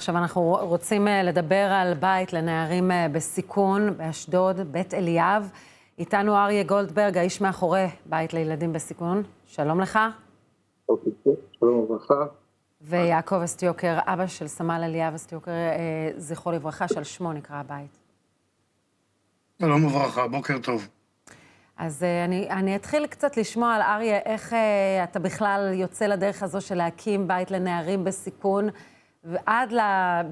עכשיו אנחנו רוצים לדבר על בית לנערים בסיכון באשדוד, בית אליאב. איתנו אריה גולדברג, האיש מאחורי בית לילדים בסיכון. שלום לך. שלום וברכה. ויעקב אסטיוקר, אבא של סמל אליאב אסטיוקר, זכרו לברכה, של שמו נקרא הבית. שלום וברכה, בוקר טוב. אז אני אתחיל קצת לשמוע על אריה, איך אתה בכלל יוצא לדרך הזו של להקים בית לנערים בסיכון, ועד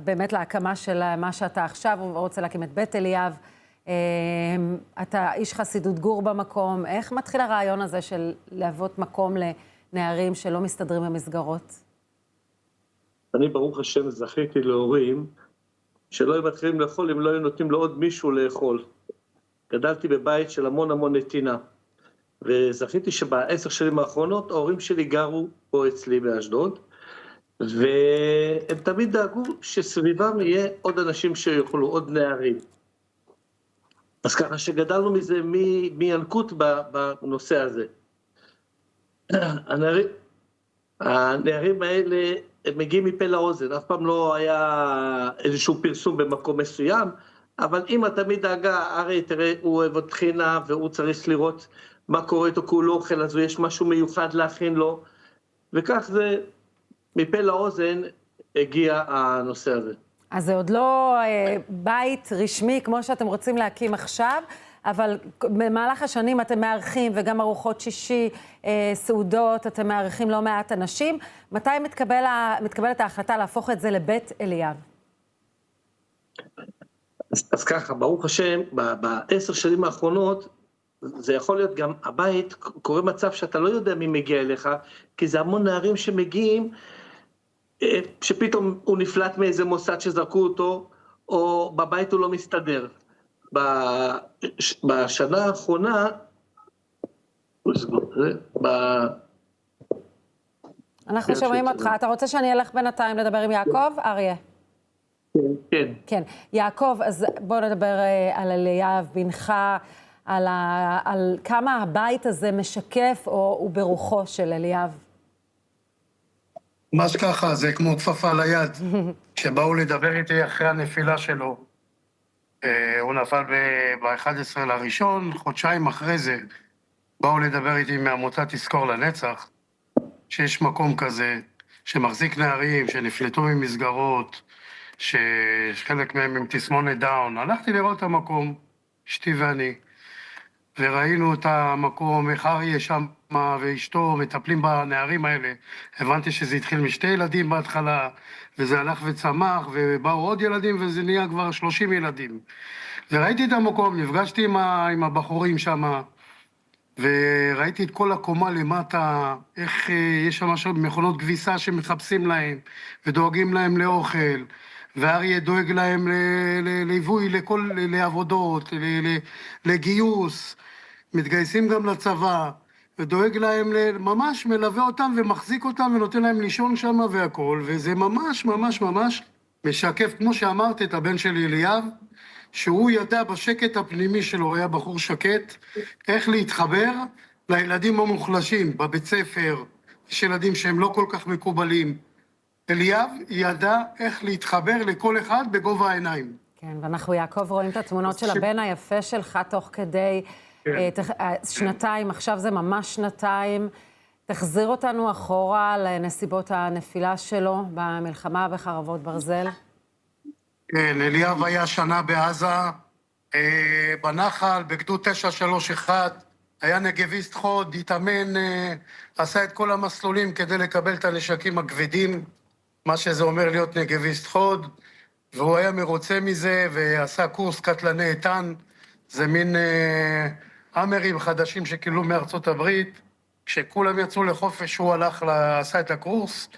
באמת להקמה של מה שאתה עכשיו רוצה להקים את בית אליאב. אתה איש חסידות גור במקום. איך מתחיל הרעיון הזה של להוות מקום לנערים שלא מסתדרים במסגרות? אני ברוך השם זכיתי להורים שלא היו מתחילים לאכול אם לא היו נותנים לעוד מישהו לאכול. גדלתי בבית של המון נתינה, וזכיתי שב10 שנים האחרונות ההורים שלי גרו פה אצלי באשדוד, והם תמיד דאגו שסביבם יהיה עוד אנשים שיוכלו, עוד נערים. אז ככה שגדלנו מזה מינקות בנושא הזה. הנערים האלה הם מגיעים מפה לאוזן, אף פעם לא היה איזשהו פרסום במקום מסוים, אבל אמא תמיד דאגה, הרי תראה, הוא אוהב עוד תחינה, והוא צריך לראות מה קורה איתו, כי הוא לא אוכל, אז יש משהו מיוחד להכין לו, וכך זה, מפה לאוזן הגיע הנושא הזה. אז זה עוד לא בית רשמי כמו שאתם רוצים להקים עכשיו, אבל במהלך השנים אתם מארחים, וגם ארוחות שישי, סעודות, אתם מארחים לא מעט אנשים. מתי מתקבלת ההחלטה להפוך את זה לבית אליאב? אז ככה, ברוך השם, ב10 שנים האחרונות, זה יכול להיות גם הבית, קורה מצב שאתה לא יודע מי מגיע אליך, כי זה המון נערים שמגיעים, שפתאום הוא נפלט מאיזה מוסד שזרקו אותו, או בבית הוא לא מסתדר. בשנה האחרונה, אנחנו שומעים אותך. אתה רוצה שאני אלך בינתיים לדבר עם יעקב, אריה? כן. כן. יעקב, אז בואו נדבר על אליאב, בנך, על כמה הבית הזה משקף או הוא ברוחו של אליאב. ממש ככה, זה כמו כפפה על היד. כשבאו לדבר איתי אחרי הנפילה שלו, הוא נפל ב-11 לראשון, חודשיים אחרי זה, באו לדבר איתי מעמותת תזכור לנצח, שיש מקום כזה, שמחזיק נערים, שנפלטו ממסגרות, שחלק מהם עם תסמונת דאון. הלכתי לראות את המקום, אשתי ואני, וראינו את המקום, איך אריה שם ואשתו מטפלים בנערים האלה. הבנתי שזה התחיל משתי ילדים בהתחלה, וזה הלך וצמח, ובאו עוד ילדים, וזה נהיה כבר 30 ילדים. וראיתי את המקום, נפגשתי עם הבחורים שם, וראיתי את כל הקומה למטה, איך יש שם משהו מכונות כביסה שמחפשים להם, ודואגים להם לאוכל, ואריה דואג להם ליווי לעבודות, לגיוס, מתגייסים גם לצבא, ודואג להם, ממש מלווה אותם ומחזיק אותם ונותן להם לישון שם והכל, וזה ממש משקף, כמו שאמרת, את הבן שלי אליאב, שהוא ידע בשקט הפנימי שלו, היה בחור שקט, איך להתחבר לילדים המוחלשים בבית ספר, יש ילדים שהם לא כל כך מקובלים. אליאב ידע איך להתחבר לכל אחד בגובה העיניים. כן, ואנחנו יעקב רואים את התמונות של הבן היפה שלך תוך כדי שנתיים, עכשיו זה ממש שנתיים. תחזיר אותנו אחורה לנסיבות הנפילה שלו במלחמה בחרבות ברזל. כן, אליאב היה שנה בעזה, בנחל, בגדוד 931, היה נגביסט חוד, התאמן, עשה את כל המסלולים כדי לקבל את הנשקים הכבדים, מה שזה אומר להיות נגביסט חוד, והוא היה מרוצה מזה, ועשה קורס קטלני איתן, זה מין אמרים חדשים שקיבלו מארצות הברית, כשכולם יצאו לחופש הוא עשה את הקורס,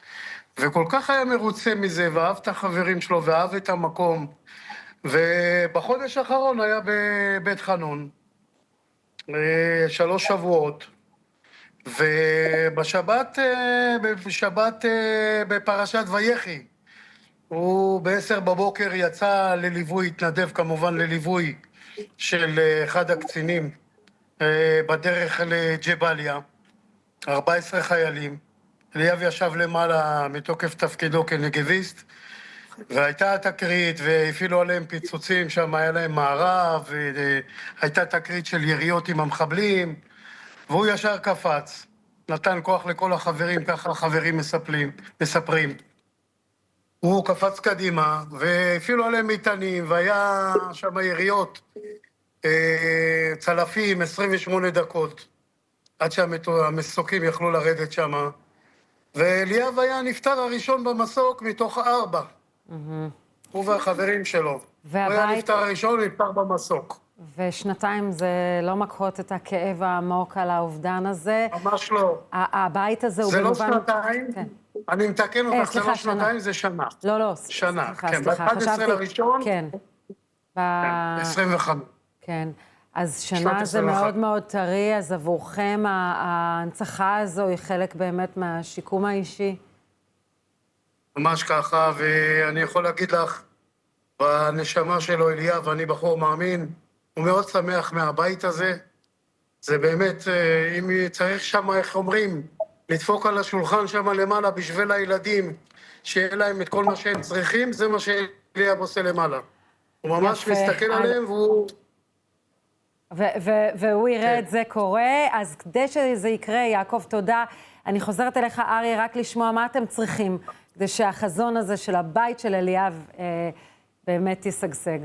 וכל כך היה מרוצה מזה, ואהב את החברים שלו, ואהב את המקום, ובחודש האחרון היה בבית חנון, 3 שבועות, ובשבת בפרשת ויחי, הוא ב10 בבוקר יצא לליווי, התנדב כמובן לליווי של אחד הקצינים, בדרך לג'בליה, 14 חיילים, אליאב ישב למעלה מתוקף תפקידו כנגביסט, והייתה תקרית, והפעילו עליהם פיצוצים, שם היה להם מערב, והייתה תקרית של יריות עם המחבלים, והוא ישר קפץ, נתן כוח לכל החברים, ככה החברים מספרים. הוא קפץ קדימה, והפעילו עליהם מטענים, והיה שם יריות, צלפים, 28 דקות, עד שהמסוקים יכלו לרדת שם. ואליאב היה נפטר הראשון במסוק מתוך 4. הוא והחברים שלו. הוא היה נפטר הראשון, נפטר במסוק. ושנתיים זה לא מקחות את הכאב העמוק על האובדן הזה. ממש לא. הבית הזה הוא זה במובן... לא שנתיים, כן. אני מתקן אותך, זה סליחה, לא שנה. שנתיים, זה שנה. לא, שנה, סליחה, כן, סליחה, ב-11 חשבתי... לראשון, כן. 25. כן. אז שנת שנה זה 21. מאוד מאוד טרי, אז עבורכם ההנצחה הזו היא חלק באמת מהשיקום האישי. ממש ככה, ואני יכול להגיד לך, בנשמה שלו אליאב, אני בחור מאמין, הוא מאוד שמח מהבית הזה. זה באמת, אם צריך שם, איך אומרים, לדפוק על השולחן שם למעלה בשביל הילדים, שיהיה להם את כל מה שהם צריכים, זה מה שאליאב עושה למעלה. הוא ממש יפה. מסתכל עליהם והוא... והוא יראה כן. את זה קורה, אז כדי שזה יקרה, יעקב, תודה. אני חוזרת אליך, אריה, רק לשמוע מה אתם צריכים, כדי שהחזון הזה של הבית של אליאב באמת ישגשג.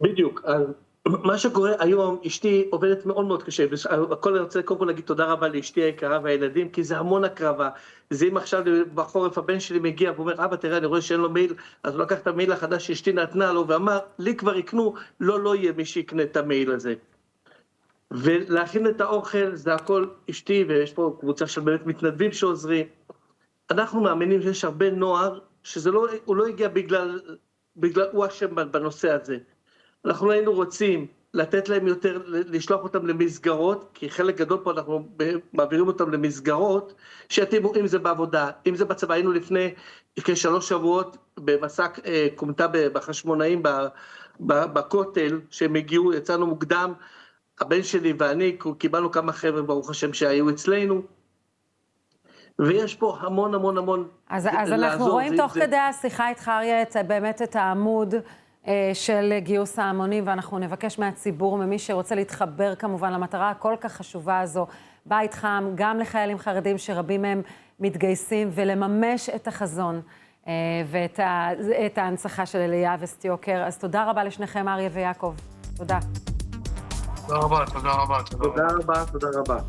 בדיוק. אז מה שקורה היום, אשתי עובדת מאוד מאוד קשה, והכל אני רוצה קודם כל להגיד תודה רבה לאשתי היקרה והילדים, כי זה המון הקרבה. זה אם עכשיו בחורף הבן שלי מגיע ואומר, אבא תראה, אני רואה שאין לו מייל, אז הוא לקח את המייל החדש שאשתי נתנה לו ואמר, לי כבר יקנו, לא יהיה מי שיקנה את המייל הזה. ולהכין את האוכל זה הכל אשתי, ויש פה קבוצה של באמת מתנדבים שעוזרים. אנחנו מאמינים שיש הרבה נוער, הוא לא הגיע בגלל הוא אשם בנושא הזה. אנחנו היינו רוצים לתת להם יותר, לשלוח אותם למסגרות, כי חלק גדול פה אנחנו מעבירים אותם למסגרות, שיתאימו אם זה בעבודה, אם זה בצבא. היינו לפני כ3 שבועות במסע קומטה בחשמונאים בכותל, שהם הגיעו, יצאנו מוקדם, הבן שלי ואני קיבלנו כמה חבר'ה ברוך השם שהיו אצלנו, ויש פה המון אז אנחנו רואים תוך כדי השיחה איתך, אריה, באמת את העמוד של גיוס ההמונים, ואנחנו נבקש מהציבור, ממי שרוצה להתחבר כמובן למטרה הכל כך חשובה הזו, בית חם, גם לחיילים חרדים שרבים מהם מתגייסים, ולממש את החזון ואת ההנצחה של אליאב וסטיוקר. אז תודה רבה לשניכם, אריה ויעקב. תודה. תודה רבה. תודה רבה.